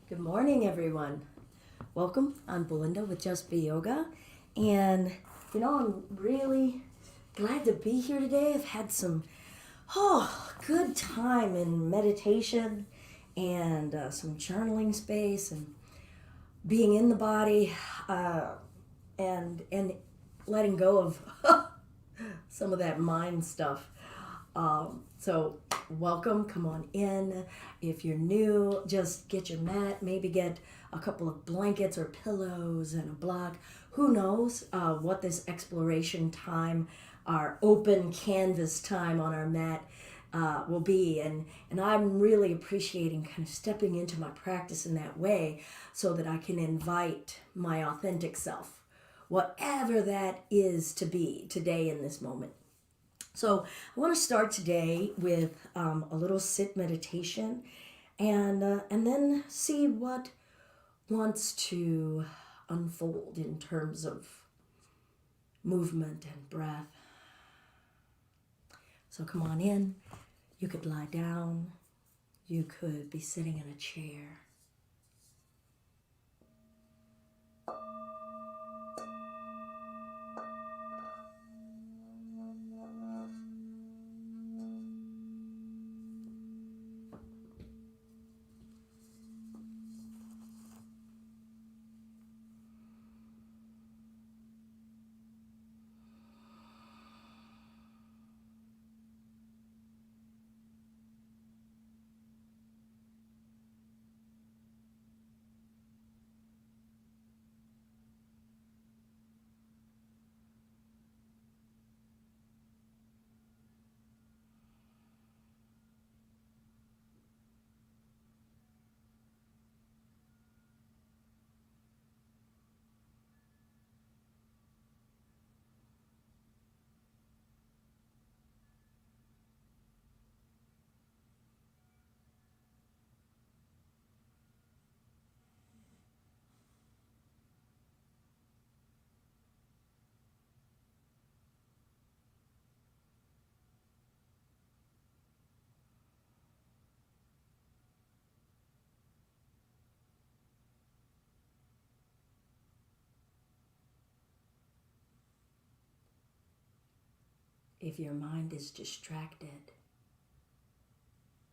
Good morning, everyone. Welcome. I'm Belinda with Just Be Yoga. And, I'm really glad to be here today. I've had some, good time in meditation and some journaling space and being in the body and letting go of some of that mind stuff. So welcome, come on in. If you're new, just get your mat, maybe get a couple of blankets or pillows and a block. Who knows what this exploration time, our open canvas time on our mat will be. And I'm really appreciating kind of stepping into my practice in that way so that I can invite my authentic self, whatever that is to be today in this moment. So I want to start today with a little sit meditation, and then see what wants to unfold in terms of movement and breath. So come on in. You could lie down. You could be sitting in a chair. If your mind is distracted,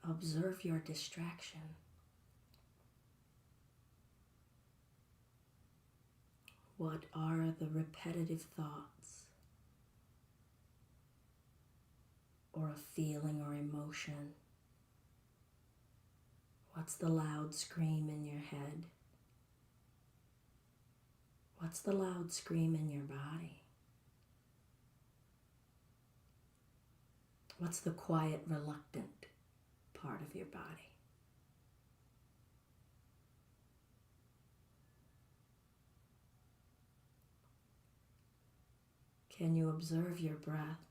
observe your distraction. What are the repetitive thoughts or a feeling or emotion? What's the loud scream in your head? What's the loud scream in your body? What's the quiet, reluctant part of your body? Can you observe your breath?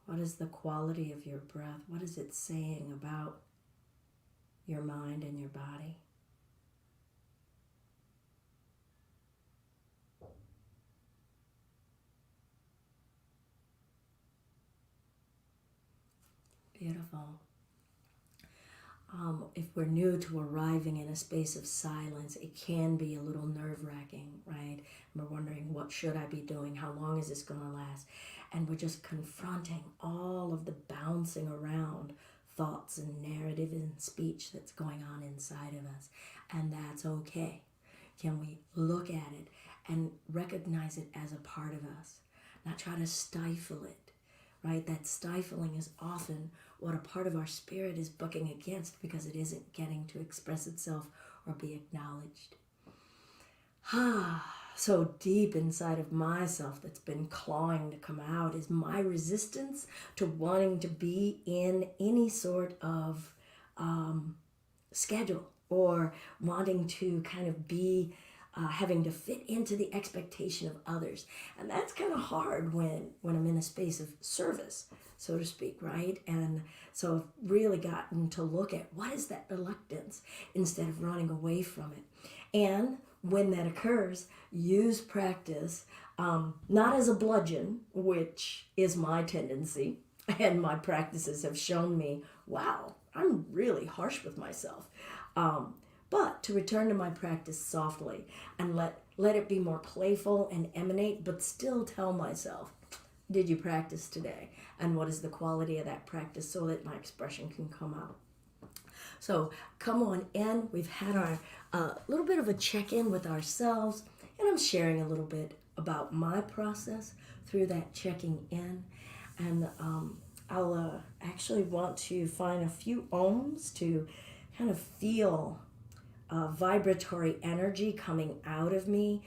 What is the quality of your breath? What is it saying about your mind and your body? Beautiful. If we're new to arriving in a space of silence, it can be a little nerve-wracking, right? And we're wondering, what should I be doing? How long is this going to last? And we're just confronting all of the bouncing around thoughts and narrative and speech that's going on inside of us. And that's okay. Can we look at it and recognize it as a part of us? Not try to stifle it, right? That stifling is often what a part of our spirit is bucking against because it isn't getting to express itself or be acknowledged. So deep inside of myself that's been clawing to come out is my resistance to wanting to be in any sort of schedule or wanting to kind of be having to fit into the expectation of others. And that's kind of hard when I'm in a space of service, so to speak, right? And so I've really gotten to look at what is that reluctance instead of running away from it. And when that occurs, use practice, not as a bludgeon, which is my tendency, And my practices have shown me, wow, I'm really harsh with myself. But to return to my practice softly and let it be more playful and emanate, but still tell myself, did you practice today? And what is the quality of that practice so that my expression can come out? So come on in. We've had our little bit of a check-in with ourselves, and I'm sharing a little bit about my process through that checking in. And I'll actually want to find a few ohms to kind of feel vibratory energy coming out of me,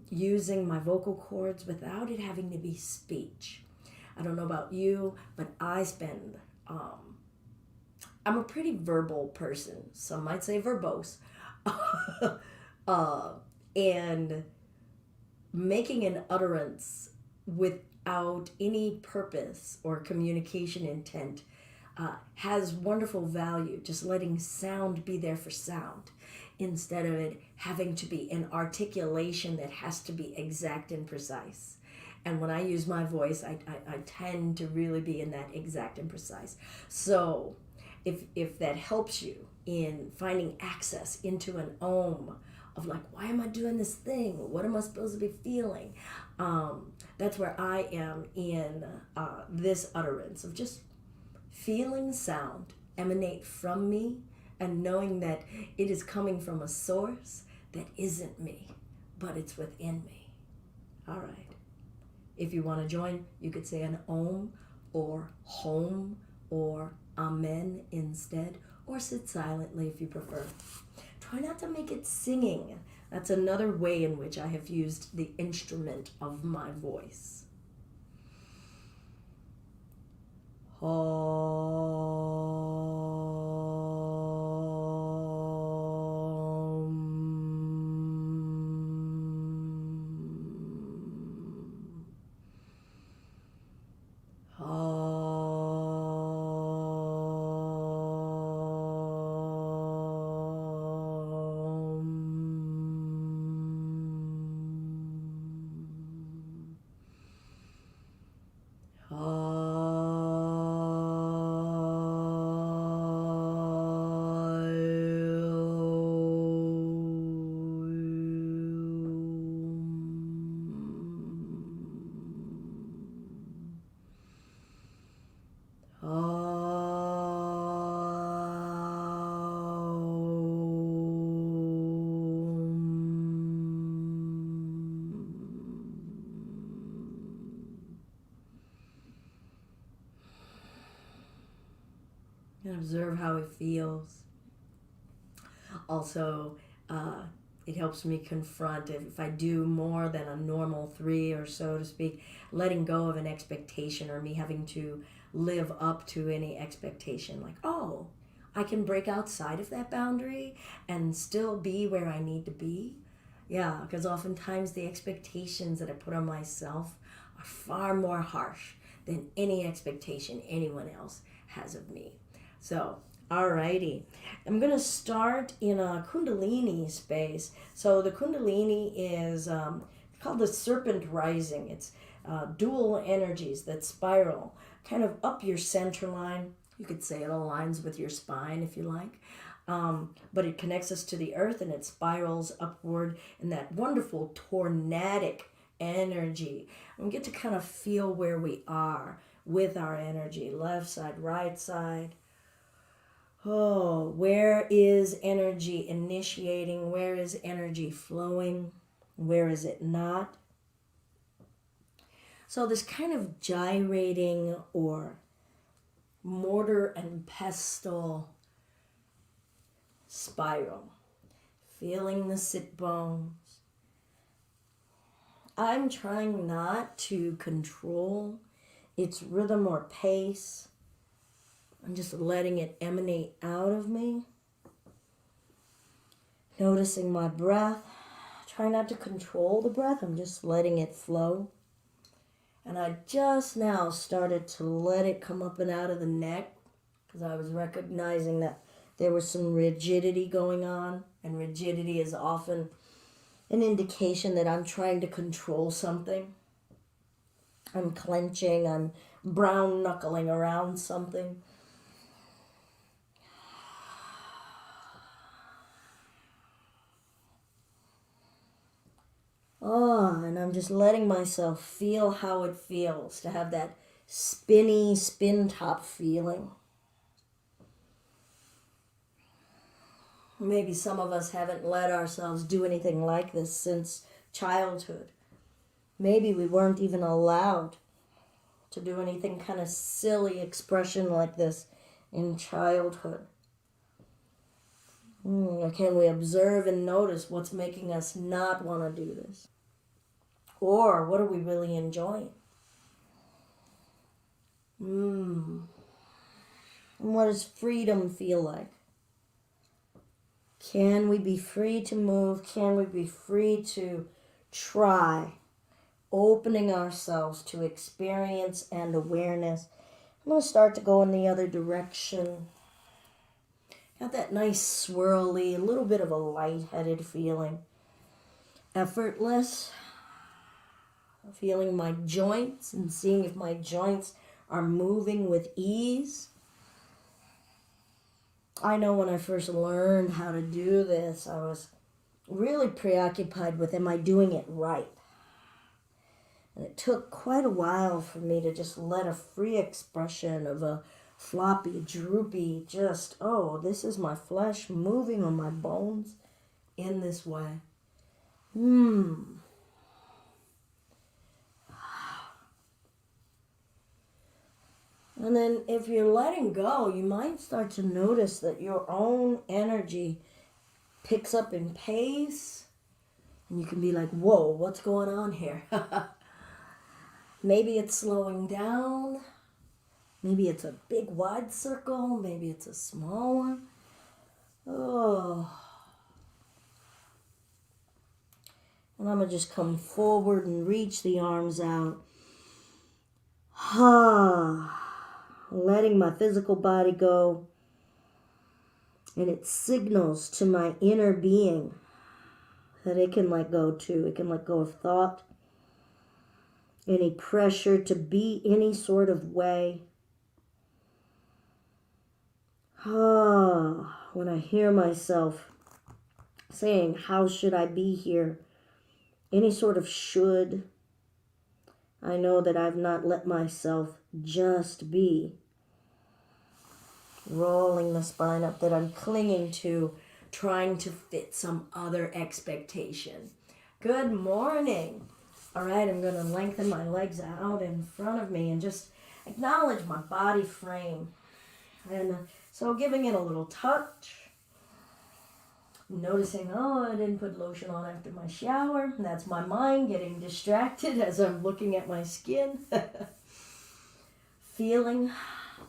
using my vocal cords without it having to be speech. I don't know about you, but I'm a pretty verbal person. Some might say verbose. And making an utterance without any purpose or communication intent has wonderful value. Just letting sound be there for sound instead of it having to be an articulation that has to be exact and precise. And when I use my voice, I tend to really be in that exact and precise. So if that helps you in finding access into an ohm of like, why am I doing this thing? What am I supposed to be feeling? That's where I am in this utterance of just feeling sound emanate from me and knowing that it is coming from a source that isn't me, but it's within me. All right. If you want to join, you could say an om or home or amen instead, or sit silently if you prefer. Try not to make it singing. That's another way in which I have used the instrument of my voice. And observe how it feels. Also, it helps me confront if I do more than a normal 3 or so to speak, letting go of an expectation or me having to live up to any expectation. Like, oh, I can break outside of that boundary and still be where I need to be. Yeah, because oftentimes the expectations that I put on myself are far more harsh than any expectation anyone else has of me. So, alrighty. I'm going to start in a Kundalini space. So the Kundalini is called the serpent rising. It's dual energies that spiral kind of up your center line. You could say it aligns with your spine if you like. But it connects us to the earth and it spirals upward in that wonderful tornadic energy. And we get to kind of feel where we are with our energy. Left side, right side. Oh, where is energy initiating? Where is energy flowing? Where is it not? So this kind of gyrating or mortar and pestle spiral. Feeling the sit bones. I'm trying not to control its rhythm or pace. I'm just letting it emanate out of me. Noticing my breath. Try not to control the breath. I'm just letting it flow. And I just now started to let it come up and out of the neck because I was recognizing that there was some rigidity going on. And rigidity is often an indication that I'm trying to control something. I'm clenching. I'm brown knuckling around something. Oh, and I'm just letting myself feel how it feels to have that spinny, spin top feeling. Maybe some of us haven't let ourselves do anything like this since childhood. Maybe we weren't even allowed to do anything kind of silly expression like this in childhood. Can we observe and notice what's making us not want to do this? Or what are we really enjoying? And what does freedom feel like? Can we be free to move? Can we be free to try? Opening ourselves to experience and awareness. I'm going to start to go in the other direction. Got that nice swirly, a little bit of a lightheaded feeling. Effortless. Feeling my joints and seeing if my joints are moving with ease. I know when I first learned how to do this, I was really preoccupied with, am I doing it right? And it took quite a while for me to just let a free expression of a floppy, droopy, just, oh, this is my flesh moving on my bones in this way. And then if you're letting go, you might start to notice that your own energy picks up in pace. And you can be like, whoa, what's going on here? Maybe it's slowing down. Maybe it's a big wide circle. Maybe it's a small one. Oh. And I'm going to just come forward and reach the arms out. Letting my physical body go. And it signals to my inner being that it can let go too. It can let go of thought. Any pressure to be any sort of way. When I hear myself saying, how should I be here? Any sort of should. I know that I've not let myself just be. Rolling the spine up, that I'm clinging to, trying to fit some other expectation. Good morning. All right, I'm going to lengthen my legs out in front of me and just acknowledge my body frame. And so giving it a little touch. Noticing, I didn't put lotion on after my shower. That's my mind getting distracted as I'm looking at my skin. Feeling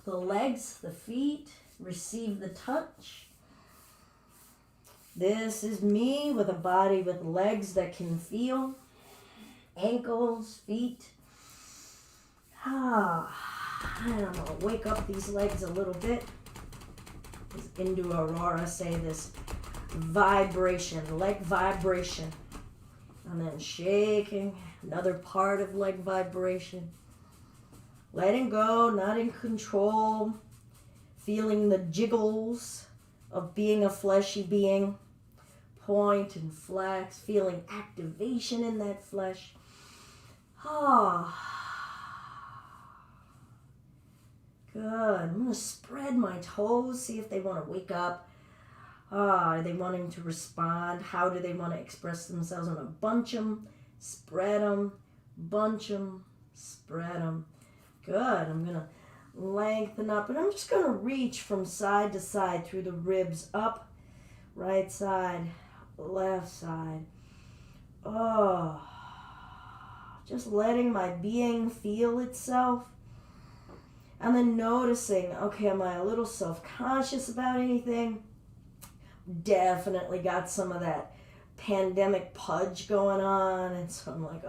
the legs, the feet, receive the touch. This is me with a body with legs that can feel. Ankles, feet. And I'm going to wake up these legs a little bit. As Indu Aurora say, this vibration, leg vibration. And then shaking, another part of leg vibration. Letting go, not in control. Feeling the jiggles of being a fleshy being. Point and flex, feeling activation in that flesh. Good. I'm going to spread my toes, see if they want to wake up. Are they wanting to respond? How do they want to express themselves? I'm going to bunch them, spread them, bunch them, spread them. Good. I'm going to lengthen up, and I'm just going to reach from side to side through the ribs, up, right side, left side. Just letting my being feel itself. And then noticing, okay, am I a little self-conscious about anything? Definitely got some of that pandemic pudge going on. And so I'm like,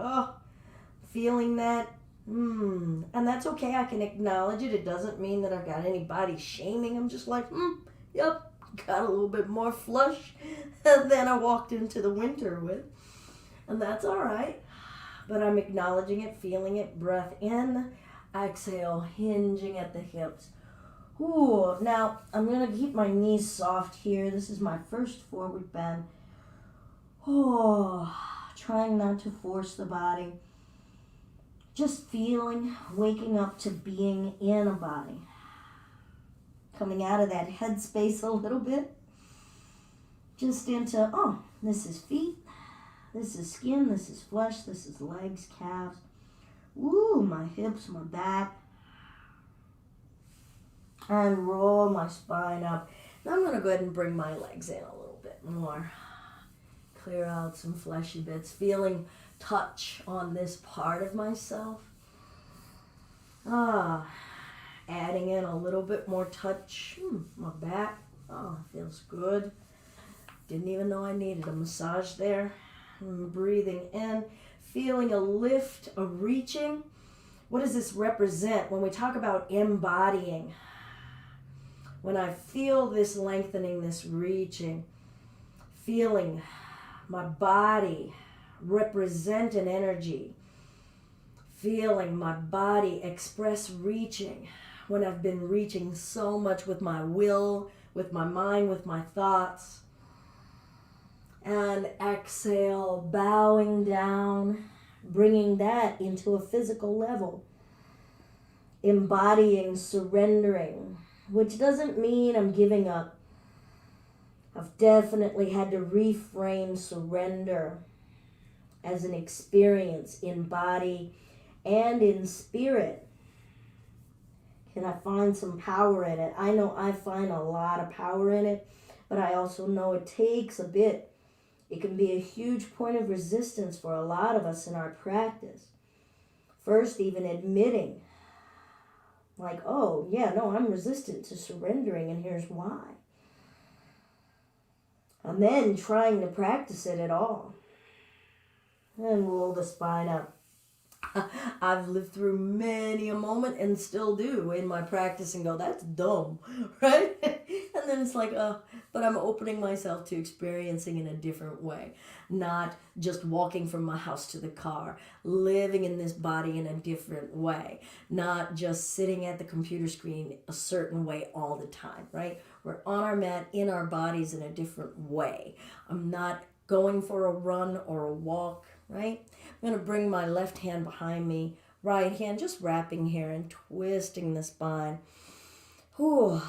feeling that. And that's okay. I can acknowledge it. It doesn't mean that I've got any body shaming. I'm just like, yep, got a little bit more flush than I walked into the winter with. And that's all right. But I'm acknowledging it, feeling it, breath in, Exhale, hinging at the hips. Ooh, now I'm going to keep my knees soft here. This is my first forward bend. Oh, trying not to force the body. Just feeling, waking up to being in a body. Coming out of that headspace a little bit. Just into, oh, this is feet, this is skin, this is flesh, this is legs, calves. Ooh, my hips, my back. And roll my spine up. Now I'm going to go ahead and bring my legs in a little bit more. Clear out some fleshy bits. Feeling touch on this part of myself. Adding in a little bit more touch. My back. Oh, feels good. Didn't even know I needed a massage there. Breathing in. Feeling a lift, a reaching. What does this represent when we talk about embodying? When I feel this lengthening, this reaching, feeling my body represent an energy, feeling my body express reaching, when I've been reaching so much with my will, with my mind, with my thoughts. And exhale, bowing down, bringing that into a physical level, embodying, surrendering, which doesn't mean I'm giving up. I've definitely had to reframe surrender as an experience in body and in spirit. Can I find some power in it? I know I find a lot of power in it, but I also know it takes a bit. It can be a huge point of resistance for a lot of us in our practice. First, even admitting, like, oh, yeah, no, I'm resistant to surrendering, and here's why. And then trying to practice it at all. And roll the spine up. I've lived through many a moment and still do in my practice and go, that's dumb, right? And then it's like, but I'm opening myself to experiencing in a different way. Not just walking from my house to the car, living in this body in a different way. Not just sitting at the computer screen a certain way all the time, right? We're on our mat, in our bodies in a different way. I'm not going for a run or a walk, right? I'm going to bring my left hand behind me, right hand just wrapping here and twisting the spine. Ooh,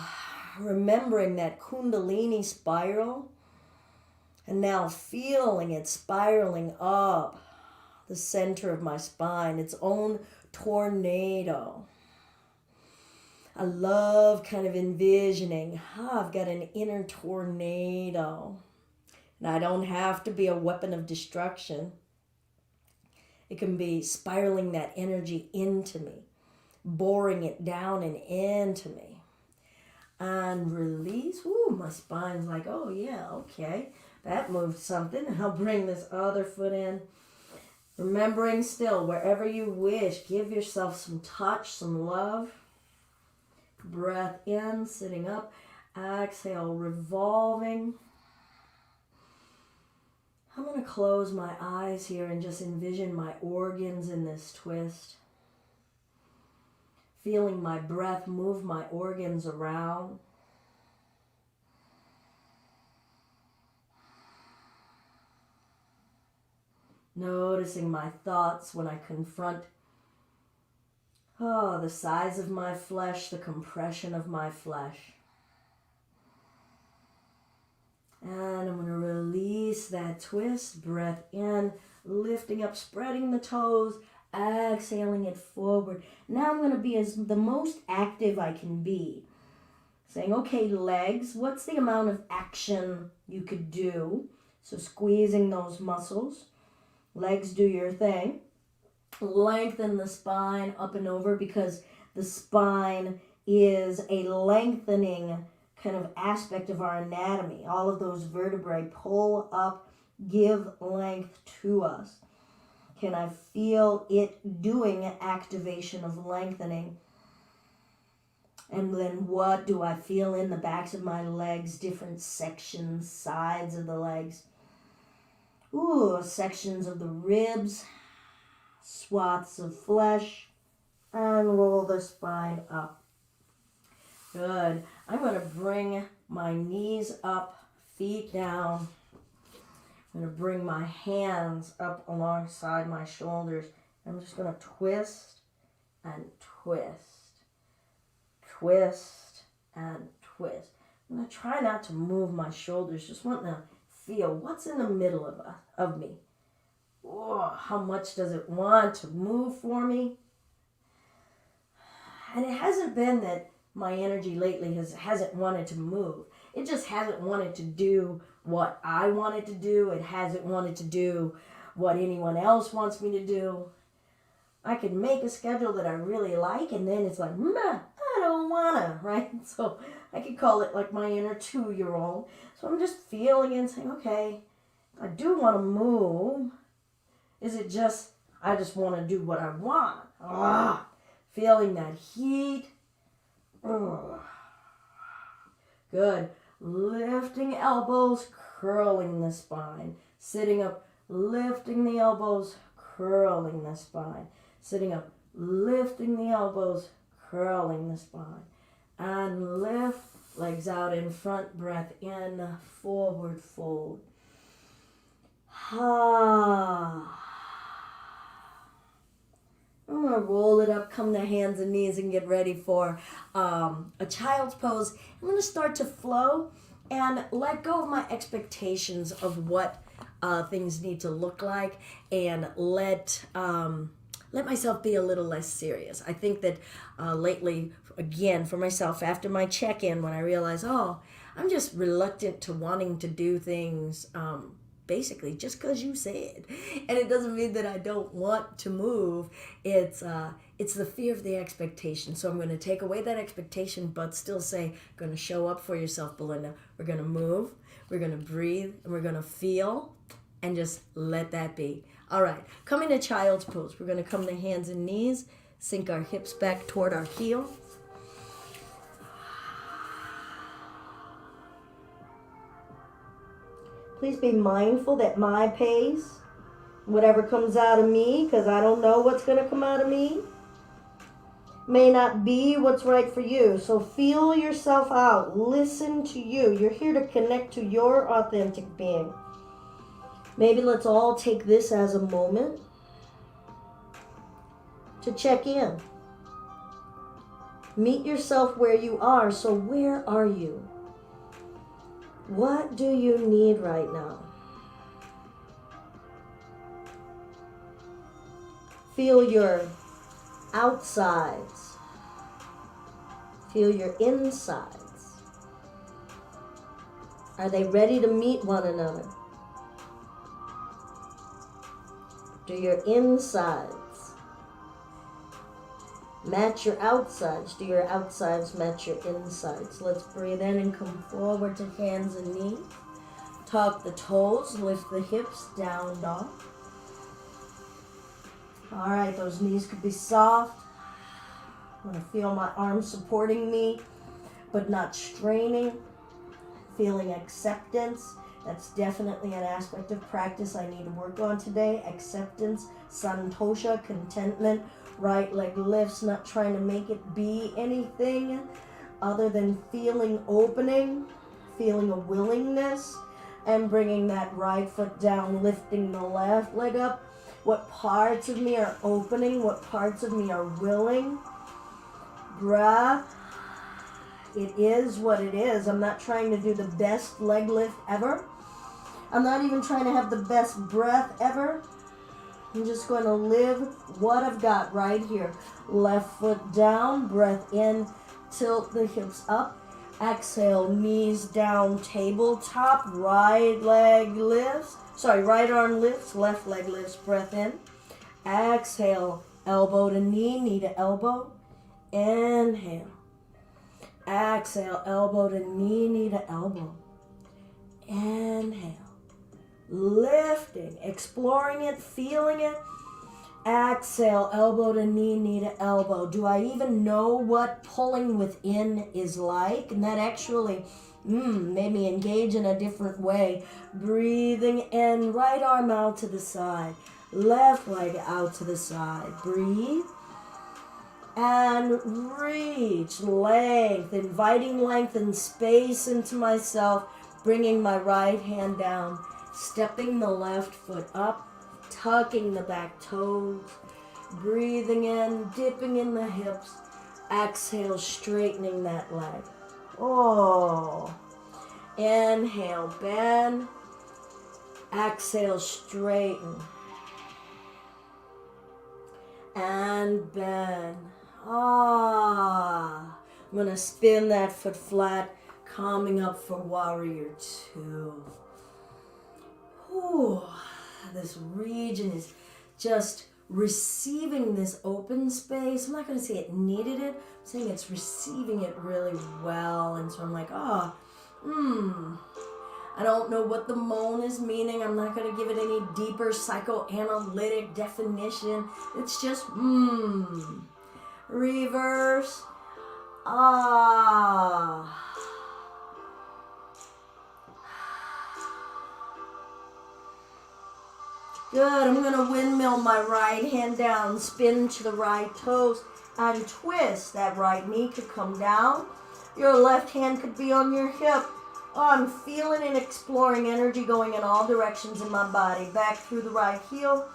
remembering that Kundalini spiral, and now feeling it spiraling up the center of my spine, its own tornado. I love kind of envisioning, I've got an inner tornado, and I don't have to be a weapon of destruction. It can be spiraling that energy into me, boring it down and into me. And release. Ooh, my spine's like, oh yeah, okay. That moved something. I'll bring this other foot in. Remembering still, wherever you wish, give yourself some touch, some love. Breath in, sitting up. Exhale, revolving. I'm going to close my eyes here and just envision my organs in this twist. Feeling my breath move my organs around. Noticing my thoughts when I confront the size of my flesh, the compression of my flesh. And I'm going to release that twist. Breath in, lifting up, spreading the toes, exhaling it forward. Now I'm going to be the most active I can be. Saying, okay, legs, what's the amount of action you could do? So squeezing those muscles. Legs, do your thing. Lengthen the spine up and over, because the spine is a lengthening kind of aspect of our anatomy. All of those vertebrae pull up, give length to us. Can I feel it doing activation of lengthening? And then what do I feel in the backs of my legs? Different sections, sides of the legs. Ooh, sections of the ribs, swaths of flesh, and and roll the spine up. Good. I'm going to bring my knees up, feet down. I'm going to bring my hands up alongside my shoulders. I'm just going to twist and twist. Twist and twist. I'm going to try not to move my shoulders. Just want to feel what's in the middle of me. Oh, how much does it want to move for me? And it hasn't been that my energy lately hasn't wanted to move. It just hasn't wanted to do what I wanted to do. It hasn't wanted to do what anyone else wants me to do. I could make a schedule that I really like, and then it's like, I don't wanna, right? So I could call it like my inner 2-year-old. So I'm just feeling and saying, okay, I do want to move. Is it just, I just want to do what I want? Feeling that heat. Good. Lifting elbows, curling the spine. Sitting up, lifting the elbows, curling the spine. Sitting up, lifting the elbows, curling the spine. And lift, legs out in front, breath in, forward fold. I'm going to roll it up, come to hands and knees, and get ready for a child's pose. I'm going to start to flow and let go of my expectations of what things need to look like, and let myself be a little less serious. I think that lately, again, for myself, after my check-in, when I realized, I'm just reluctant to wanting to do things basically just because you said. And it doesn't mean that I don't want to move. It's the fear of the expectation. So I'm going to take away that expectation, but still say, going to show up for yourself, Belinda. We're going to move, we're going to breathe, and we're going to feel, and just let that be. All right, come into child's pose. We're going to come to hands and knees, sink our hips back toward our heel. Please be mindful that my pace, whatever comes out of me, because I don't know what's going to come out of me, may not be what's right for you. So feel yourself out. Listen to you. You're here to connect to your authentic being. Maybe let's all take this as a moment to check in. Meet yourself where you are. So where are you? What do you need right now? Feel your outsides. Feel your insides. Are they ready to meet one another? Do your insides match your outsides? Do your outsides match your insides? Let's breathe in and come forward to hands and knees. Tuck the toes, lift the hips, down dog. All right, those knees could be soft. I'm going to feel my arms supporting me, but not straining. Feeling acceptance. That's definitely an aspect of practice I need to work on today. Acceptance, santosha, contentment. Right leg lifts, not trying to make it be anything other than feeling opening, feeling a willingness, and bringing that right foot down, lifting the left leg up. What parts of me are opening? What parts of me are willing? Breath. It is what it is. I'm not trying to do the best leg lift ever. I'm not even trying to have the best breath ever. I'm just going to live what I've got right here. Left foot down, breath in, tilt the hips up. Exhale, knees down, tabletop, right leg lifts. Right arm lifts, left leg lifts, breath in. Exhale, elbow to knee, knee to elbow. Inhale. Exhale, elbow to knee, knee to elbow. Inhale. Lifting, exploring it, feeling it. Exhale, elbow to knee, knee to elbow. Do I even know what pulling within is like? And that actually made me engage in a different way. Breathing in, right arm out to the side. Left leg out to the side. Breathe. And reach, length, inviting length and space into myself, bringing my right hand down, stepping the left foot up, tucking the back toes, breathing in, dipping in the hips, exhale, straightening that leg. Oh, inhale, bend, exhale, straighten, and bend. I'm going to spin that foot flat, coming up for warrior two. Whew. This region is just receiving this open space. I'm not going to say it needed it. I'm saying it's receiving it really well. And so I'm like, I don't know what the moan is meaning. I'm not going to give it any deeper psychoanalytic definition. It's just, reverse, Good, I'm going to windmill my right hand down, spin to the right toes, and twist. That right knee could come down. Your left hand could be on your hip. I'm feeling and exploring energy going in all directions in my body. Back through the right heel,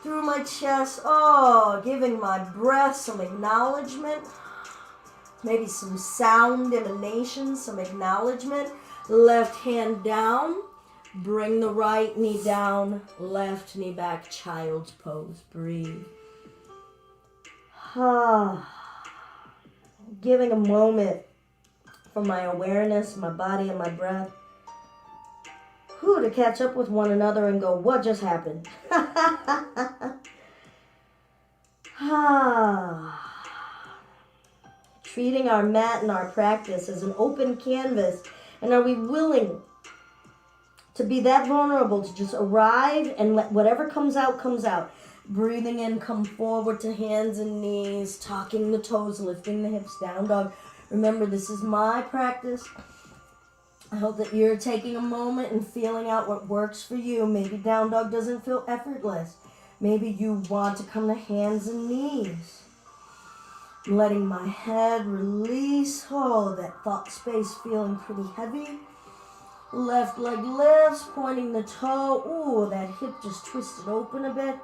through my chest. Giving my breath some acknowledgement. Maybe some sound emanation, some acknowledgement. Left hand down. Bring the right knee down, left knee back, child's pose. Breathe. Giving a moment for my awareness, my body, and my breath. To catch up with one another and go, what just happened? Treating our mat and our practice as an open canvas. And are we willing to be that vulnerable, to just arrive and let whatever comes out, comes out. Breathing in, come forward to hands and knees, tucking the toes, lifting the hips, down dog. Remember, this is my practice. I hope that you're taking a moment and feeling out what works for you. Maybe down dog doesn't feel effortless. Maybe you want to come to hands and knees. Letting my head release. That thought space feeling pretty heavy. Left leg lifts, pointing the toe. That hip just twisted open a bit.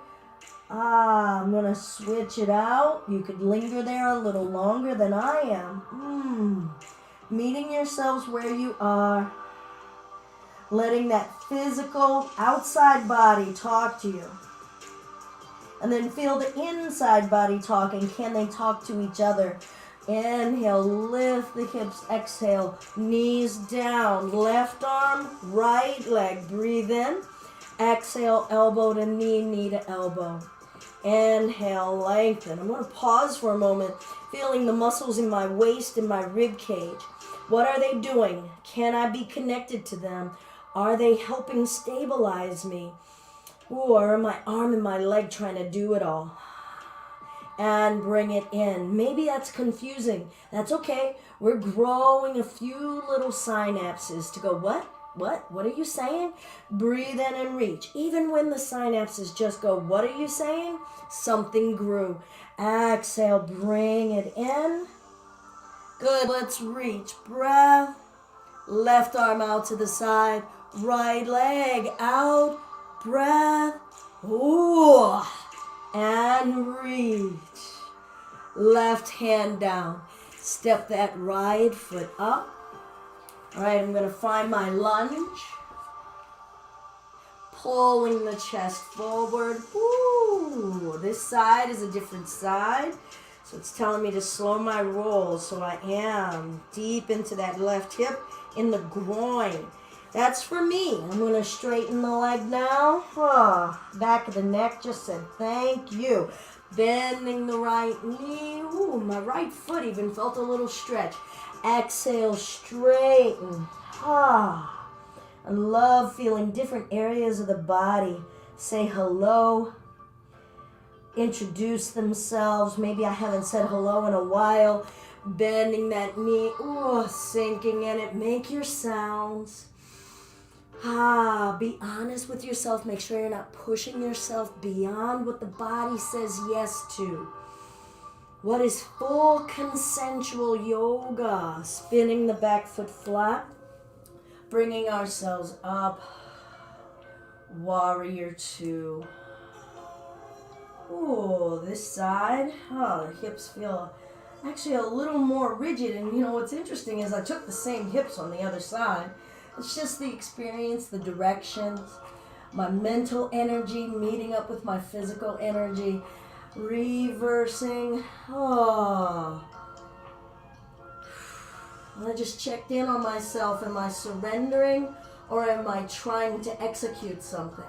I'm going to switch it out. You could linger there a little longer than I am. Meeting yourselves where you are. Letting that physical outside body talk to you. And then feel the inside body talking. Can they talk to each other? Inhale, lift the hips, exhale, knees down, left arm, right leg, breathe in, exhale, elbow to knee, knee to elbow. Inhale, lengthen. I'm going to pause for a moment, feeling the muscles in my waist and my rib cage. What are they doing? Can I be connected to them? Are they helping stabilize me? Or are my arm and my leg trying to do it all? And bring it in. Maybe that's confusing. That's okay. We're growing a few little synapses to go, what? What are you saying? Breathe in and reach. Even when the synapses just go, what are you saying? Something grew. Exhale, bring it in. Good, let's reach. Breath. Left arm out to the side. Right leg out. Breath. And reach. Left hand down. Step that right foot up. All right, I'm going to find my lunge. Pulling the chest forward. This side is a different side. So it's telling me to slow my roll. So I am deep into that left hip in the groin. That's for me. I'm going to straighten the leg now. Back of the neck just said thank you. Bending the right knee. My right foot even felt a little stretch. Exhale, straighten. I love feeling different areas of the body. Say hello. Introduce themselves. Maybe I haven't said hello in a while. Bending that knee. Sinking in it. Make your sounds. Be honest with yourself. Make sure you're not pushing yourself beyond what the body says yes to. What is full consensual yoga? Spinning the back foot flat, bringing ourselves up. Warrior 2. Ooh, this side. Oh, the hips feel actually a little more rigid. And you know what's interesting is I took the same hips on the other side. It's just the experience, the directions, my mental energy meeting up with my physical energy, reversing. Oh. And I just checked in on myself. Am I surrendering or am I trying to execute something?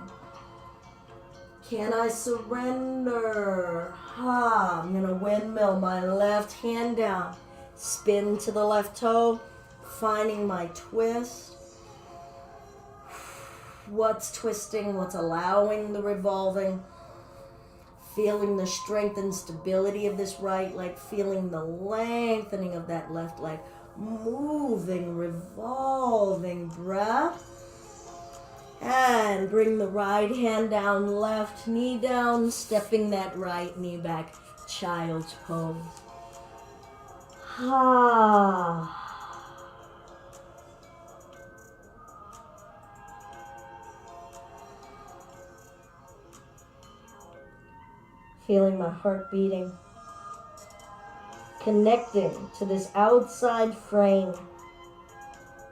Can I surrender? I'm going to windmill my left hand down. Spin to the left toe, finding my twist. What's twisting? What's allowing the revolving? Feeling the strength and stability of this right leg. Feeling the lengthening of that left leg. Moving, revolving breath. And bring the right hand down, left knee down, stepping that right knee back. Child's pose. Feeling my heart beating. Connecting to this outside frame.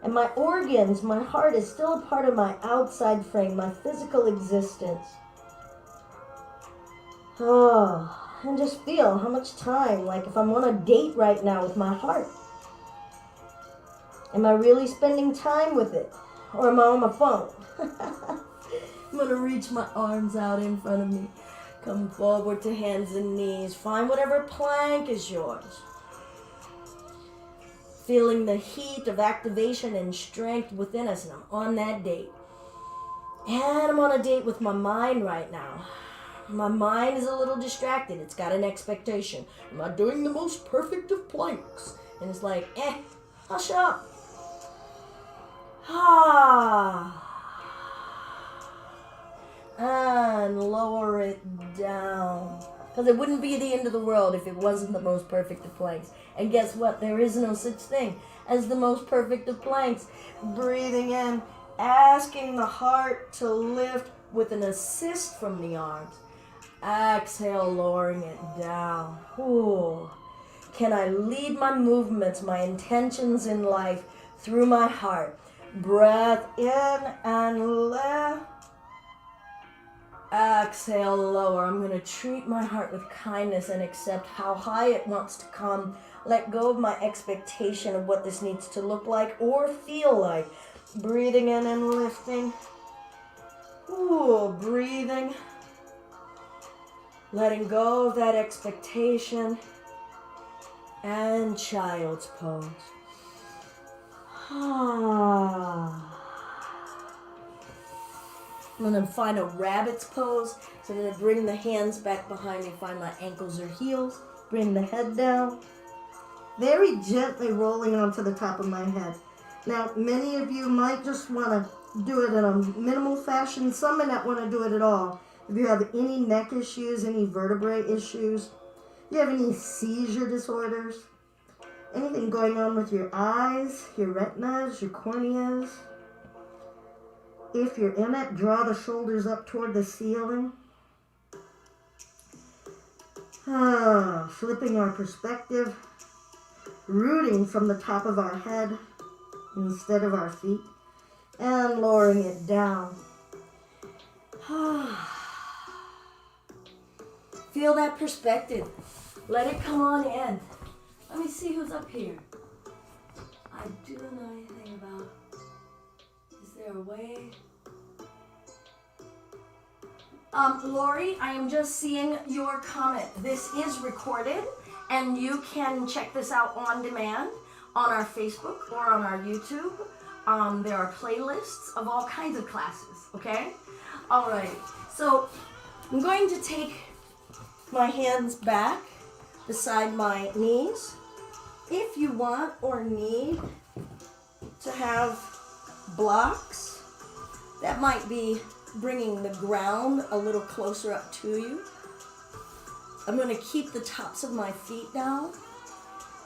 And my organs, my heart is still a part of my outside frame, my physical existence. And just feel how much time, like if I'm on a date right now with my heart. Am I really spending time with it? Or am I on my phone? I'm going to reach my arms out in front of me. Come forward to hands and knees. Find whatever plank is yours. Feeling the heat of activation and strength within us. And I'm on that date. And I'm on a date with my mind right now. My mind is a little distracted. It's got an expectation. Am I doing the most perfect of planks? And it's like, hush up. And lower it down. Because it wouldn't be the end of the world if it wasn't the most perfect of planks. And guess what? There is no such thing as the most perfect of planks. Breathing in, asking the heart to lift with an assist from the arms. Exhale, lowering it down. Ooh. Can I lead my movements, my intentions in life through my heart? Breath in and lift. Exhale, lower. I'm going to treat my heart with kindness and accept how high it wants to come. Let go of my expectation of what this needs to look like or feel like. Breathing in and lifting. Ooh, breathing. Letting go of that expectation. And child's pose. I'm going to find a rabbit's pose. So I'm going to bring the hands back behind me, find my ankles or heels. Bring the head down. Very gently rolling onto the top of my head. Now, many of you might just want to do it in a minimal fashion. Some may not want to do it at all. If you have any neck issues, any vertebrae issues, you have any seizure disorders, anything going on with your eyes, your retinas, your corneas. If you're in it, draw the shoulders up toward the ceiling. Flipping our perspective, rooting from the top of our head instead of our feet, and lowering it down. Feel that perspective. Let it come on in. Let me see who's up here. I do know anything about... Is there a way? Lori, I am just seeing your comment. This is recorded, and you can check this out on demand on our Facebook or on our YouTube. There are playlists of all kinds of classes, okay? All right, so I'm going to take my hands back beside my knees. If you want or need to have blocks, that might be bringing the ground a little closer up to you. I'm going to keep the tops of my feet down,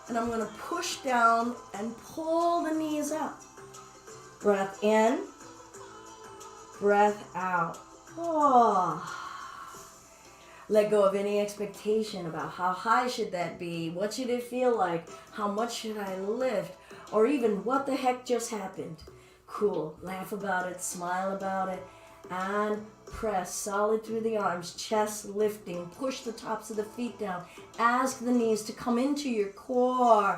and I'm going to push down and pull the knees up. Breath in, breath out. Oh. Let go of any expectation about how high should that be, what should it feel like, how much should I lift, or even what the heck just happened. Cool. Laugh about it, smile about it, and press solid through the arms, chest lifting, push the tops of the feet down, ask the knees to come into your core,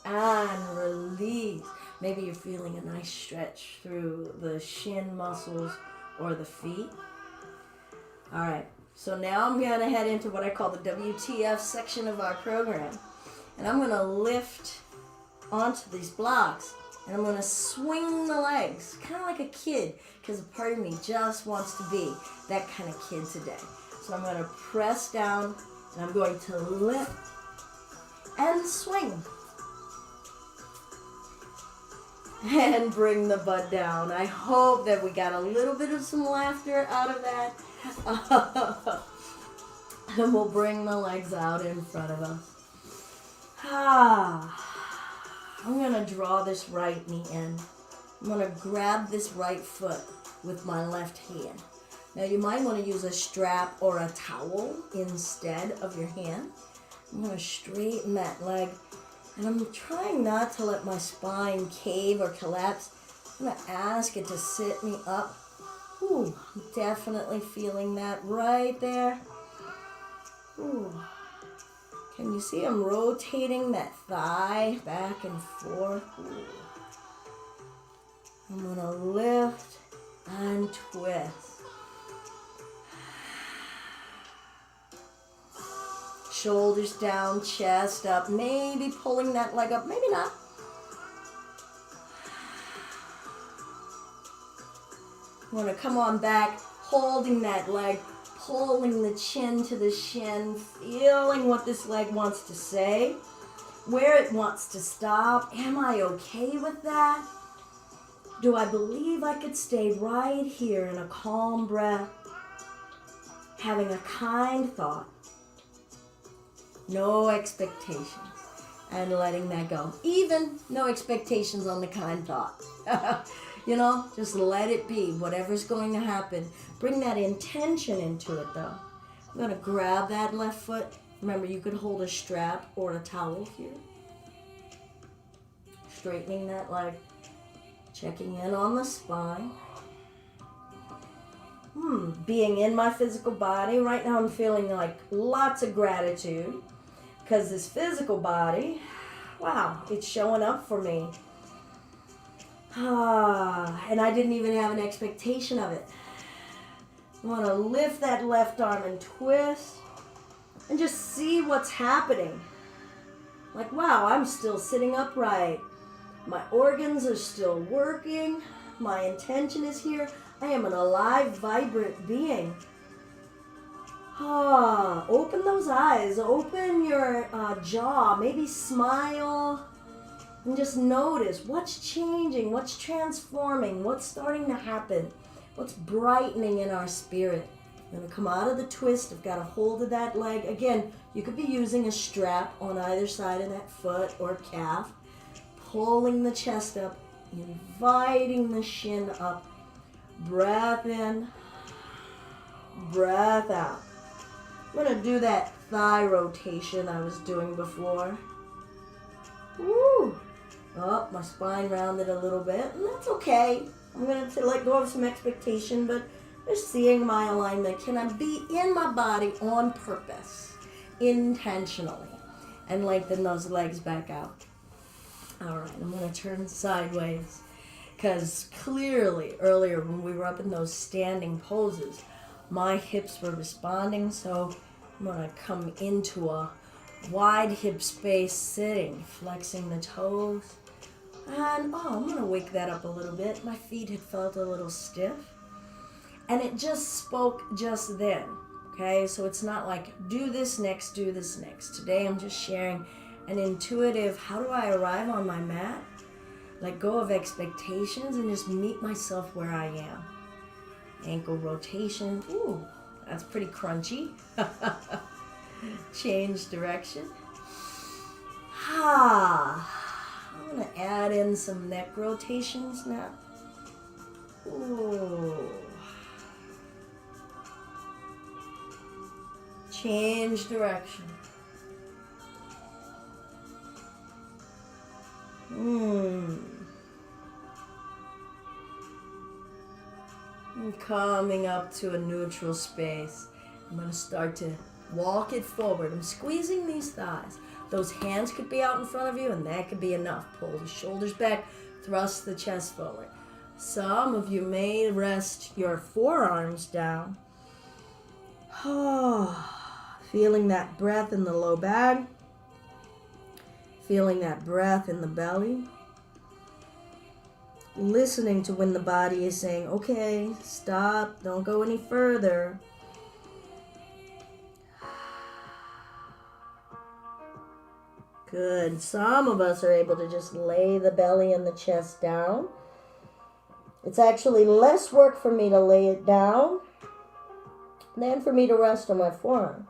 and release. Maybe you're feeling a nice stretch through the shin muscles or the feet. All right, so now I'm going to head into what I call the WTF section of our program. And I'm going to lift onto these blocks, and I'm going to swing the legs, kind of like a kid, because a part of me just wants to be that kind of kid today. So I'm going to press down, and I'm going to lift and swing. And bring the butt down. I hope that we got a little bit of some laughter out of that. And we'll bring the legs out in front of us. I'm going to draw this right knee in. I'm going to grab this right foot with my left hand. Now you might want to use a strap or a towel instead of your hand. I'm going to straighten that leg. And I'm trying not to let my spine cave or collapse. I'm going to ask it to sit me up. Ooh, I'm definitely feeling that right there. Ooh. Can you see I'm rotating that thigh back and forth? Ooh. I'm going to lift and twist. Shoulders down, chest up, maybe pulling that leg up, maybe not. I'm going to come on back, holding that leg, pulling the chin to the shin, feeling what this leg wants to say, where it wants to stop. Am I okay with that? Do I believe I could stay right here in a calm breath, having a kind thought? No expectations, and letting that go. Even no expectations on the kind thought. You know, just let it be. Whatever's going to happen. Bring that intention into it, though. I'm going to grab that left foot. Remember, you could hold a strap or a towel here. Straightening that leg. Checking in on the spine. Being in my physical body. Right now I'm feeling like lots of gratitude. Because this physical body, wow, it's showing up for me. And I didn't even have an expectation of it. I want to lift that left arm and twist. And just see what's happening. Like, wow, I'm still sitting upright. My organs are still working. My intention is here. I am an alive, vibrant being. Open those eyes, open your jaw, maybe smile, and just notice what's changing, what's transforming, what's starting to happen, what's brightening in our spirit. I'm going to come out of the twist. I've got a hold of that leg. Again, you could be using a strap on either side of that foot or calf, pulling the chest up, inviting the shin up, breath in, breath out. I'm going to do that thigh rotation I was doing before. Woo! Oh, my spine rounded a little bit, and that's okay. I'm going to let go of some expectation, but just seeing my alignment. Can I be in my body on purpose, intentionally, and lengthen those legs back out? All right, I'm going to turn sideways, because clearly earlier when we were up in those standing poses, my hips were responding, so I'm going to come into a wide hip space sitting, flexing the toes. And, I'm going to wake that up a little bit. My feet had felt a little stiff. And it just spoke just then, okay? So it's not like, do this next, do this next. Today I'm just sharing an intuitive, how do I arrive on my mat? Let go of expectations and just meet myself where I am. Ankle rotation. Ooh, that's pretty crunchy. Change direction. I'm going to add in some neck rotations now. Ooh. Change direction. I'm coming up to a neutral space. I'm going to start to walk it forward. I'm squeezing these thighs. Those hands could be out in front of you, and that could be enough. Pull the shoulders back, thrust the chest forward. Some of you may rest your forearms down. Feeling that breath in the low back. Feeling that breath in the belly. Listening to when the body is saying, okay, stop, don't go any further. Good. Some of us are able to just lay the belly and the chest down. It's actually less work for me to lay it down than for me to rest on my forearm.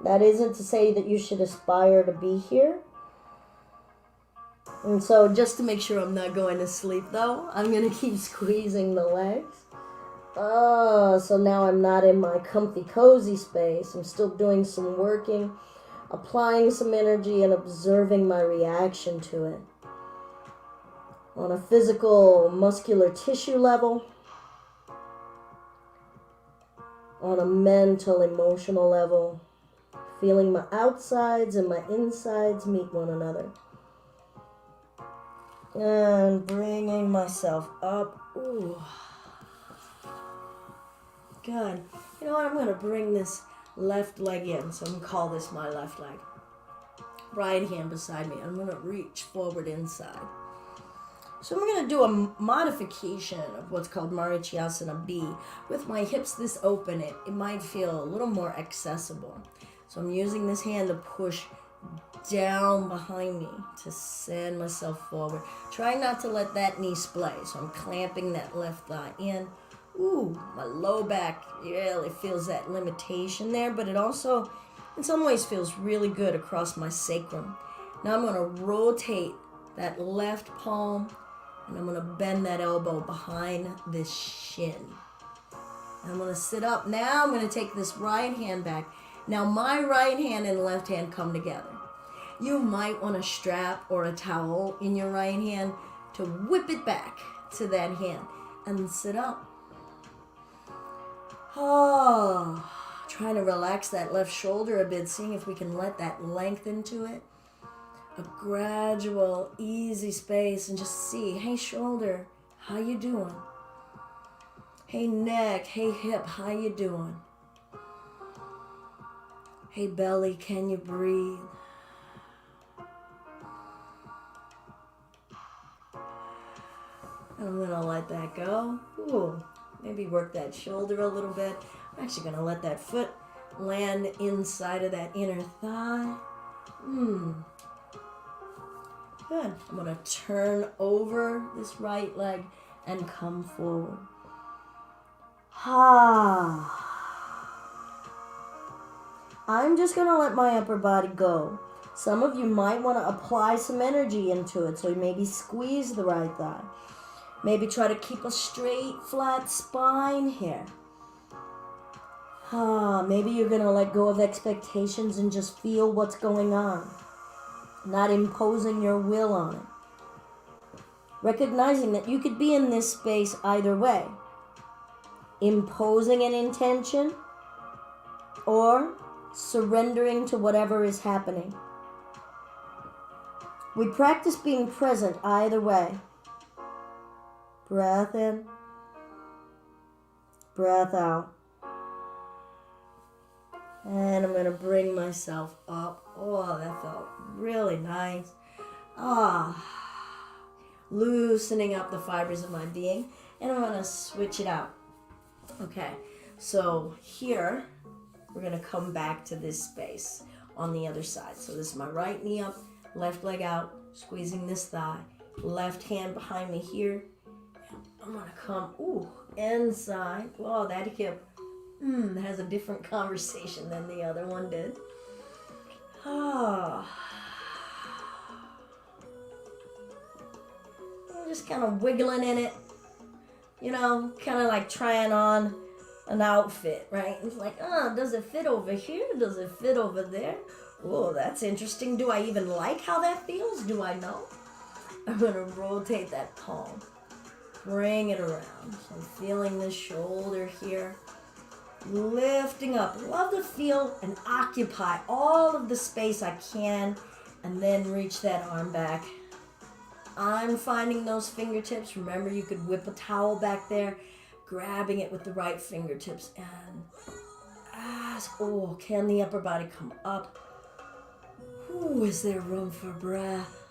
That isn't to say that you should aspire to be here. And so just to make sure I'm not going to sleep though, I'm going to keep squeezing the legs. So now I'm not in my comfy cozy space. I'm still doing some working, applying some energy and observing my reaction to it. On a physical, muscular tissue level, on a mental, emotional level, feeling my outsides and my insides meet one another. And bringing myself up. Ooh. Good. You know what? I'm going to bring this left leg in. So I'm going to call this my left leg. Right hand beside me. I'm going to reach forward inside. So I'm going to do a modification of what's called Marichyasana B. With my hips this open, it might feel a little more accessible. So I'm using this hand to push down behind me to send myself forward. Try not to let that knee splay. So I'm clamping that left thigh in. Ooh, my low back really feels that limitation there, but it also, in some ways, feels really good across my sacrum. Now I'm going to rotate that left palm, and I'm going to bend that elbow behind this shin. And I'm going to sit up. Now I'm going to take this right hand back. Now my right hand and left hand come together. You might want a strap or a towel in your right hand to whip it back to that hand and sit up. Trying to relax that left shoulder a bit, seeing if we can let that lengthen to it. A gradual, easy space, and just see, hey shoulder, how you doing? Hey neck, hey hip, how you doing? Hey belly, can you breathe? I'm going to let that go. Ooh, maybe work that shoulder a little bit. I'm actually going to let that foot land inside of that inner thigh. Good. I'm going to turn over this right leg and come forward. I'm just going to let my upper body go. Some of you might want to apply some energy into it, so maybe squeeze the right thigh. Maybe try to keep a straight, flat spine here. Maybe you're going to let go of expectations and just feel what's going on. Not imposing your will on it. Recognizing that you could be in this space either way. Imposing an intention or surrendering to whatever is happening. We practice being present either way. Breath in, breath out. And I'm going to bring myself up. Oh, that felt really nice. Loosening up the fibers of my being. And I'm going to switch it out. Okay, so here, we're going to come back to this space on the other side. So this is my right knee up, left leg out, squeezing this thigh. Left hand behind me here. I'm going to come, inside. Whoa, that hip has a different conversation than the other one did. I'm just kind of wiggling in it, you know, kind of like trying on an outfit, right? It's like, does it fit over here? Does it fit over there? Oh, that's interesting. Do I even like how that feels? Do I know? I'm going to rotate that palm. Bring it around. So I'm feeling the shoulder here. Lifting up. Love to feel and occupy all of the space I can, and then reach that arm back. I'm finding those fingertips. Remember, you could whip a towel back there, grabbing it with the right fingertips, and ask, can the upper body come up? Is there room for breath?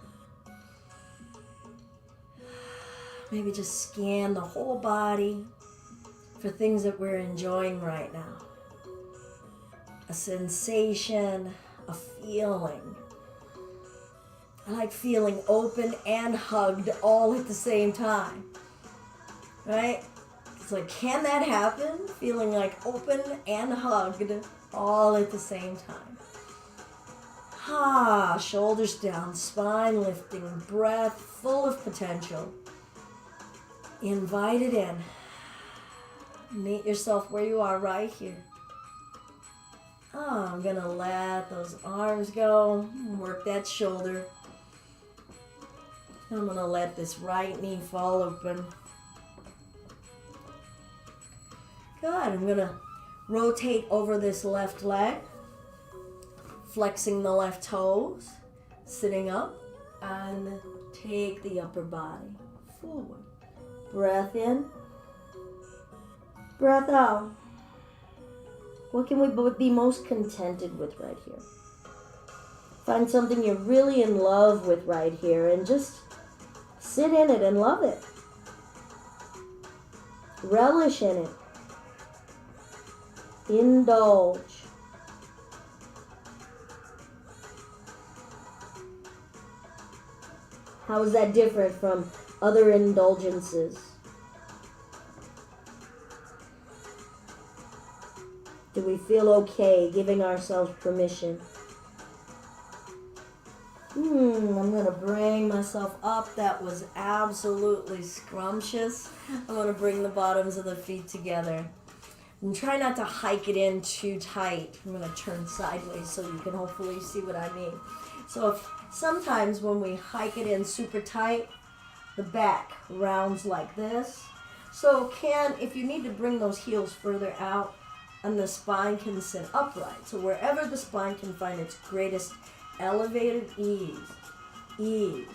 Maybe just scan the whole body for things that we're enjoying right now. A sensation, a feeling. I like feeling open and hugged all at the same time, right? It's like, can that happen? Feeling like open and hugged all at the same time. Shoulders down, spine lifting, breath full of potential. Invite it in. Meet yourself where you are right here. I'm going to let those arms go. Work that shoulder. I'm going to let this right knee fall open. Good. I'm going to rotate over this left leg. Flexing the left toes. Sitting up. And take the upper body forward. Breath in. Breath out. What can we be most contented with right here? Find something you're really in love with right here and just sit in it and love it. Relish in it. Indulge. How is that different from other indulgences? Do we feel okay giving ourselves permission? I'm going to bring myself up. That was absolutely scrumptious. I'm going to bring the bottoms of the feet together. And try not to hike it in too tight. I'm going to turn sideways so you can hopefully see what I mean. So sometimes when we hike it in super tight, the back rounds like this. So if you need to bring those heels further out, and the spine can sit upright. So wherever the spine can find its greatest elevated ease. Ease.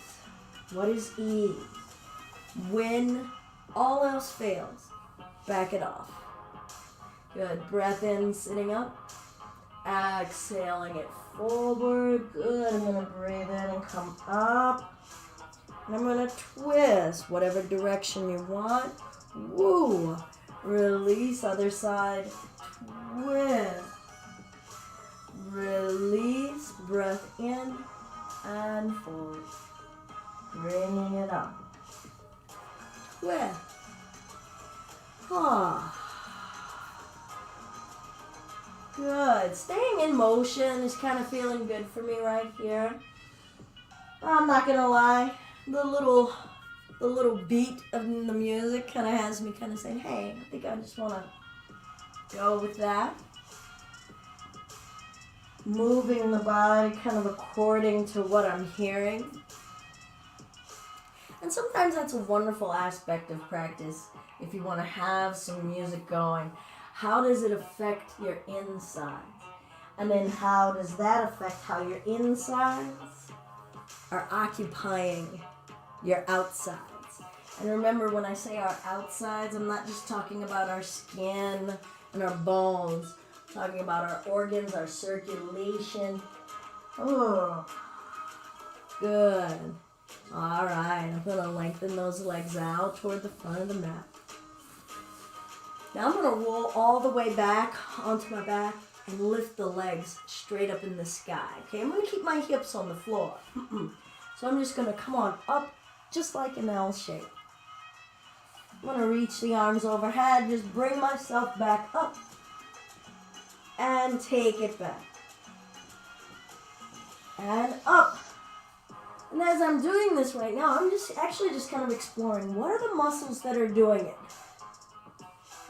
What is ease? When all else fails, back it off. Good. Breath in, sitting up. Exhaling it forward. Good. I'm going to breathe in and come up. And I'm going to twist whatever direction you want. Woo. Release, other side. Twist. Release. Breath in and forward. Bringing it up. Twist. Good. Staying in motion is kind of feeling good for me right here. I'm not gonna lie, the little beat of the music kind of has me kind of saying, hey, I think I just want to go with that. Moving the body kind of according to what I'm hearing. And sometimes that's a wonderful aspect of practice if you want to have some music going. How does it affect your insides? And then how does that affect how your insides are occupying your outsides? And remember, when I say our outsides, I'm not just talking about our skin and our bones. I'm talking about our organs, our circulation. Oh, good. All right, I'm going to lengthen those legs out toward the front of the mat. Now I'm going to roll all the way back onto my back and lift the legs straight up in the sky. Okay, I'm going to keep my hips on the floor. So I'm just going to come on up just like an L shape. I'm going to reach the arms overhead, just bring myself back up and take it back. and up. And as I'm doing this right now, I'm just kind of exploring what are the muscles that are doing it.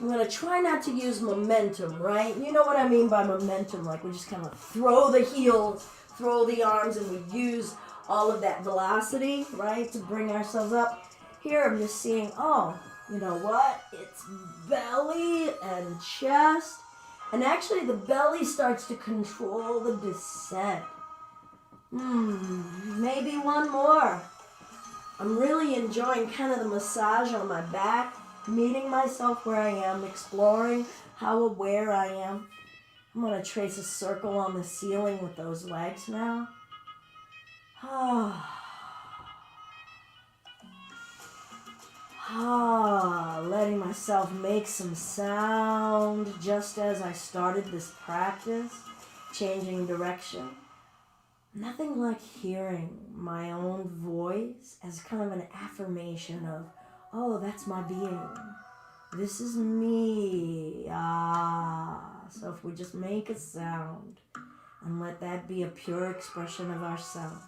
I'm going to try not to use momentum, right? You know what I mean by momentum, like we just kind of throw the heels, throw the arms, and we use all of that velocity, right, to bring ourselves up. Here I'm just seeing, oh, you know what? It's belly and chest. And actually the belly starts to control the descent. Maybe one more. I'm really enjoying kind of the massage on my back, meeting myself where I am, exploring how aware I am. I'm going to trace a circle on the ceiling with those legs now. Letting myself make some sound just as I started this practice, changing direction. Nothing like hearing my own voice as kind of an affirmation of, oh, that's my being. This is me. So if we just make a sound and let that be a pure expression of ourselves,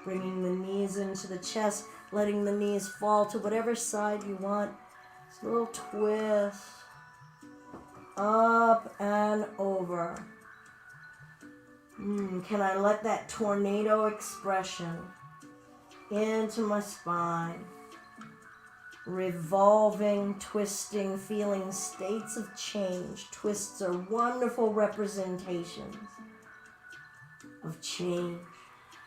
bringing the knees into the chest, letting the knees fall to whatever side you want. Just a little twist. Up and over. Can I let that tornado expression into my spine? Revolving, twisting, feeling states of change. Twists are wonderful representations of change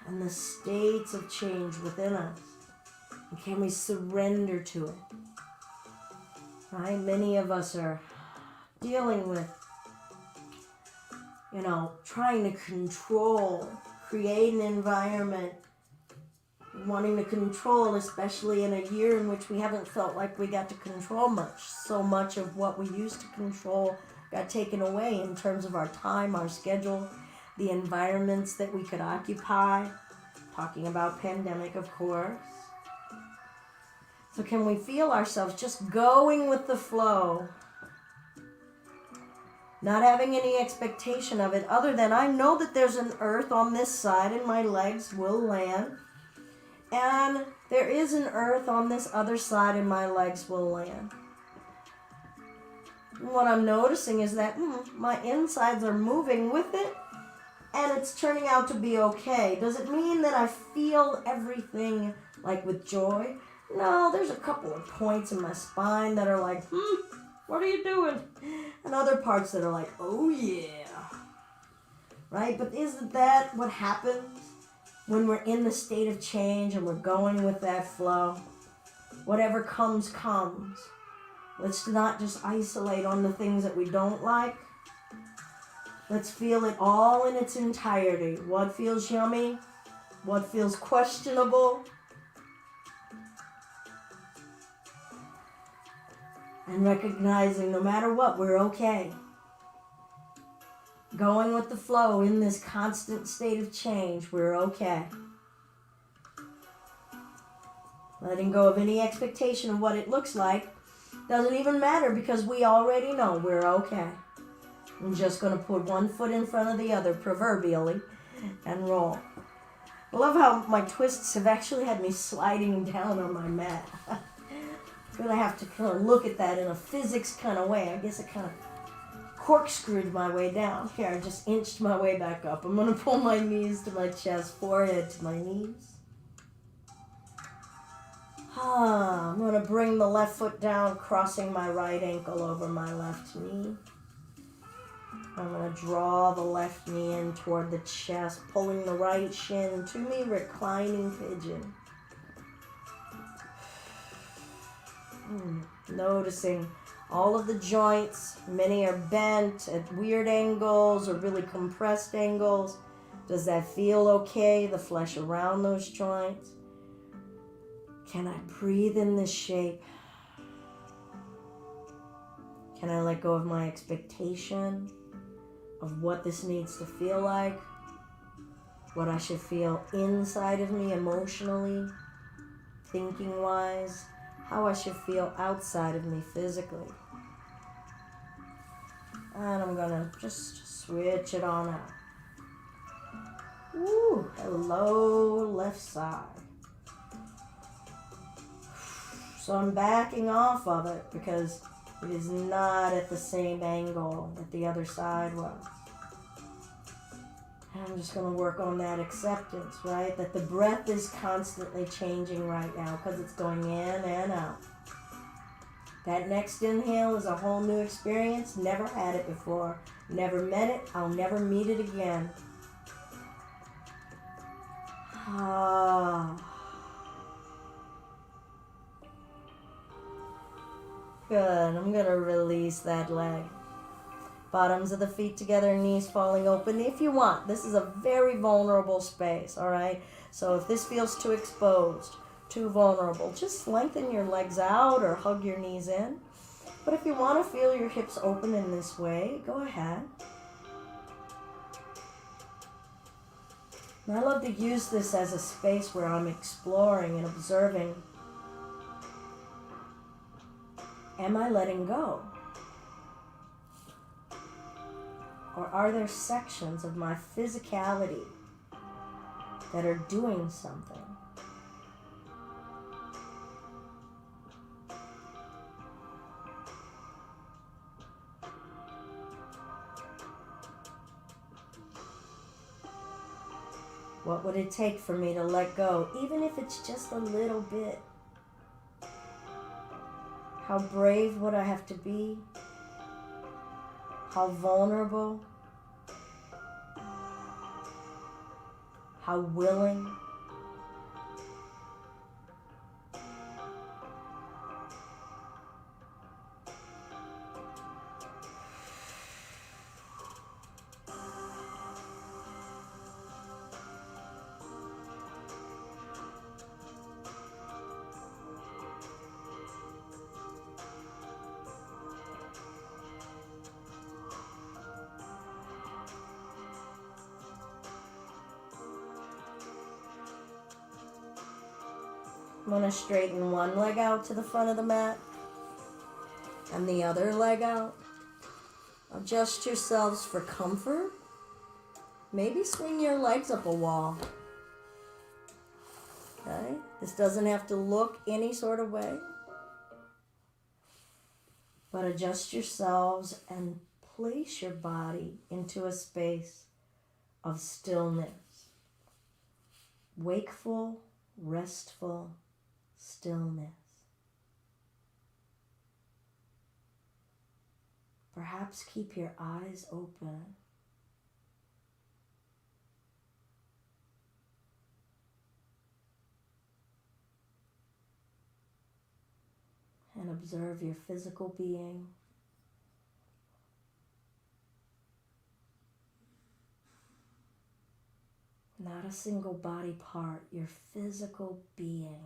and the states of change within us. And can we surrender to it? Right? Many of us are dealing with trying to control, create an environment, wanting to control, especially in a year in which we haven't felt like we got to control much. So much of what we used to control got taken away in terms of our time, our schedule, the environments that we could occupy. Talking about pandemic, of course. So can we feel ourselves just going with the flow? Not having any expectation of it other than I know that there's an earth on this side and my legs will land. And there is an earth on this other side and my legs will land. And what I'm noticing is that my insides are moving with it and it's turning out to be okay. Does it mean that I feel everything like with joy? No, there's a couple of points in my spine that are like, what are you doing? And other parts that are like, oh yeah. Right? But isn't that what happens when we're in the state of change and we're going with that flow? Whatever comes, comes. Let's not just isolate on the things that we don't like. Let's feel it all in its entirety. What feels yummy? What feels questionable? And recognizing no matter what, we're okay. Going with the flow in this constant state of change, we're okay. Letting go of any expectation of what it looks like doesn't even matter because we already know we're okay. I'm just going to put one foot in front of the other, proverbially, and roll. I love how my twists have actually had me sliding down on my mat. I'm going to have to kind of look at that in a physics kind of way. I guess I kind of corkscrewed my way down. Here, I just inched my way back up. I'm going to pull my knees to my chest, forehead to my knees. I'm going to bring the left foot down, crossing my right ankle over my left knee. I'm going to draw the left knee in toward the chest, pulling the right shin to me, reclining pigeon. Noticing all of the joints. Many are bent at weird angles or really compressed angles. Does that feel okay? The flesh around those joints. Can I breathe in this shape? Can I let go of my expectation of what this needs to feel like? What I should feel inside of me emotionally, thinking-wise? How I should feel outside of me physically. And I'm going to just switch it on out. Ooh, hello, left side. So I'm backing off of it because it is not at the same angle that the other side was. And I'm just going to work on that acceptance, right? That the breath is constantly changing right now because it's going in and out. That next inhale is a whole new experience. Never had it before. Never met it. I'll never meet it again. Ah. Good. I'm going to release that leg. Bottoms of the feet together, knees falling open if you want. This is a very vulnerable space, all right? So if this feels too exposed, too vulnerable, just lengthen your legs out or hug your knees in. But if you want to feel your hips open in this way, go ahead. And I love to use this as a space where I'm exploring and observing. Am I letting go? Or are there sections of my physicality that are doing something? What would it take for me to let go, even if it's just a little bit? How brave would I have to be? How vulnerable? How willing? I'm going to straighten one leg out to the front of the mat and the other leg out. Adjust yourselves for comfort. Maybe swing your legs up a wall. Okay? This doesn't have to look any sort of way. But adjust yourselves and place your body into a space of stillness. Wakeful, restful stillness. Perhaps keep your eyes open. And observe your physical being. Not a single body part, your physical being.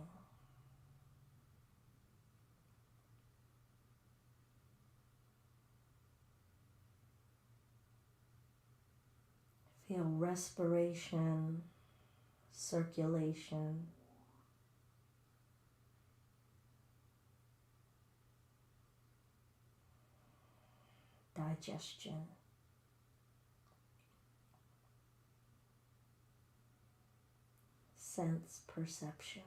Feel respiration, circulation, digestion. Sense perception.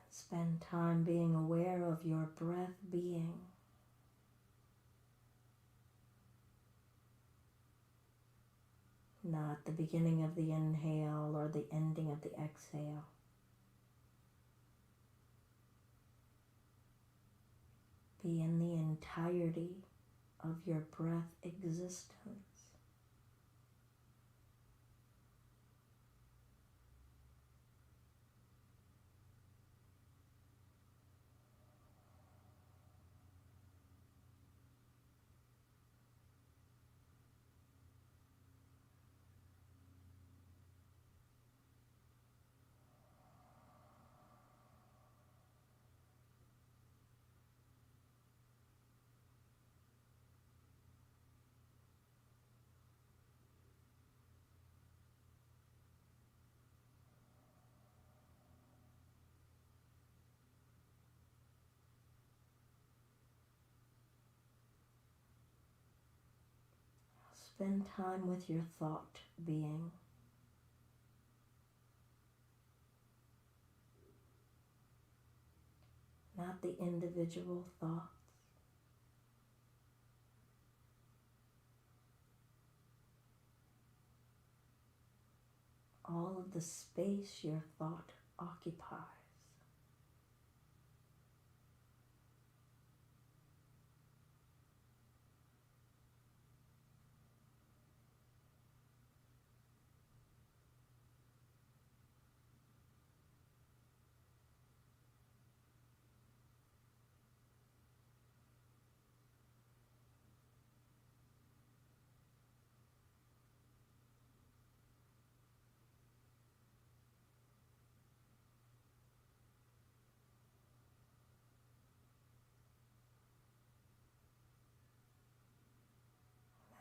Spend time being aware of your breath being. Not the beginning of the inhale or the ending of the exhale. Be in the entirety of your breath existence. spend time with your thought being. Not the individual thoughts. All of the space your thought occupies.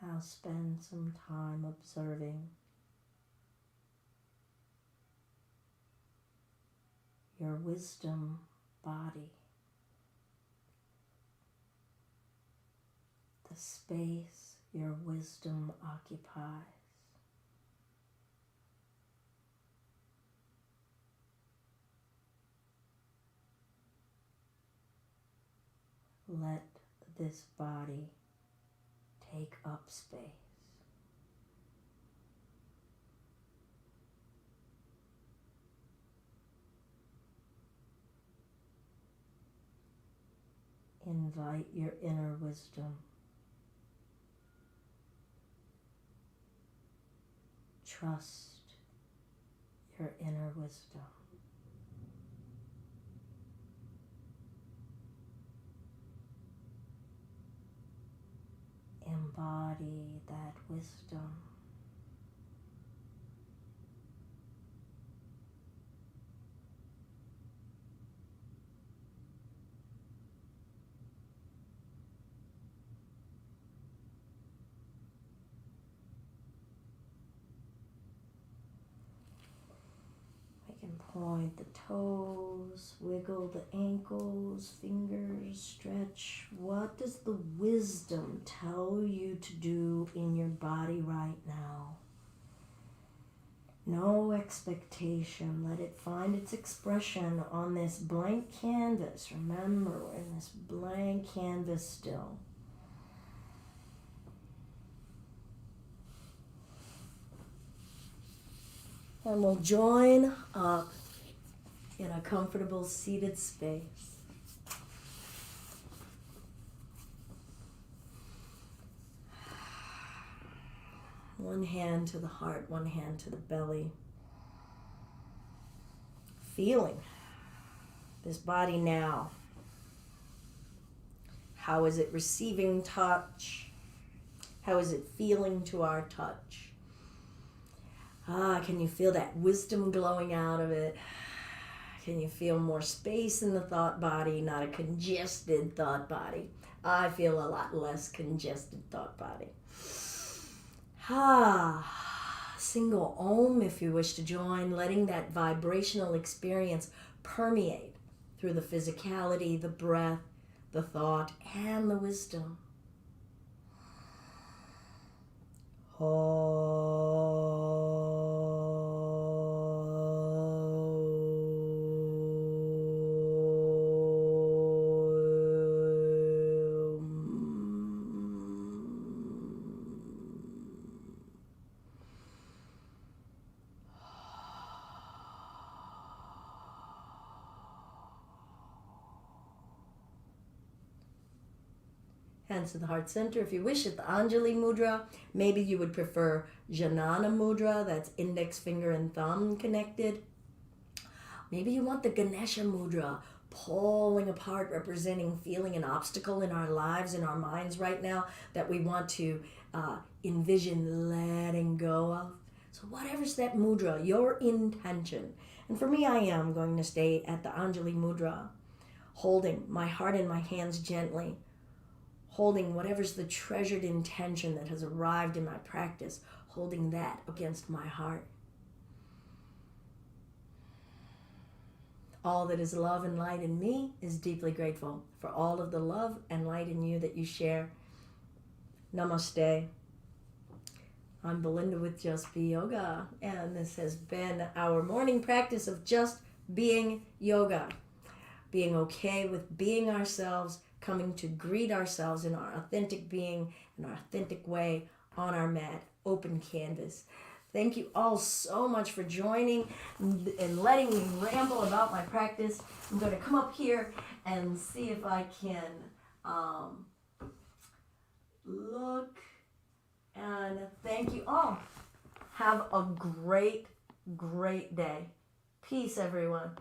Now spend some time observing your wisdom body, the space your wisdom occupies. Let this body take up space. Invite your inner wisdom. Trust your inner wisdom. Embody that wisdom. We can point the toes, wiggle the ankles, fingers, stretch. What does the wisdom tell you to do in your body right now? No expectation. Let it find its expression on this blank canvas. Remember, we're in this blank canvas still. And we'll join up in a comfortable seated space. One hand to the heart, one hand to the belly. Feeling this body now. How is it receiving touch? How is it feeling to our touch? Can you feel that wisdom glowing out of it? Can you feel more space in the thought body, not a congested thought body? I feel a lot less congested thought body. Single Om if you wish to join, letting that vibrational experience permeate through the physicality, the breath, the thought, and the wisdom. Hands to the heart center. If you wish, at the Anjali Mudra. Maybe you would prefer Janana Mudra, that's index finger and thumb connected. Maybe you want the Ganesha Mudra, pulling apart, representing feeling an obstacle in our lives, in our minds right now that we want to envision letting go of. So whatever's that mudra, your intention. And for me, I am going to stay at the Anjali Mudra, holding my heart in my hands gently, holding whatever's the treasured intention that has arrived in my practice, holding that against my heart. All that is love and light in me is deeply grateful for all of the love and light in you that you share. Namaste. I'm Belinda with Just Be Yoga, and this has been our morning practice of just being yoga. Being okay with being ourselves, coming to greet ourselves in our authentic being, in our authentic way, on our mat, open canvas. Thank you all so much for joining and letting me ramble about my practice. I'm going to come up here and see if I can look. And thank you all. Have a great, great day. Peace, everyone.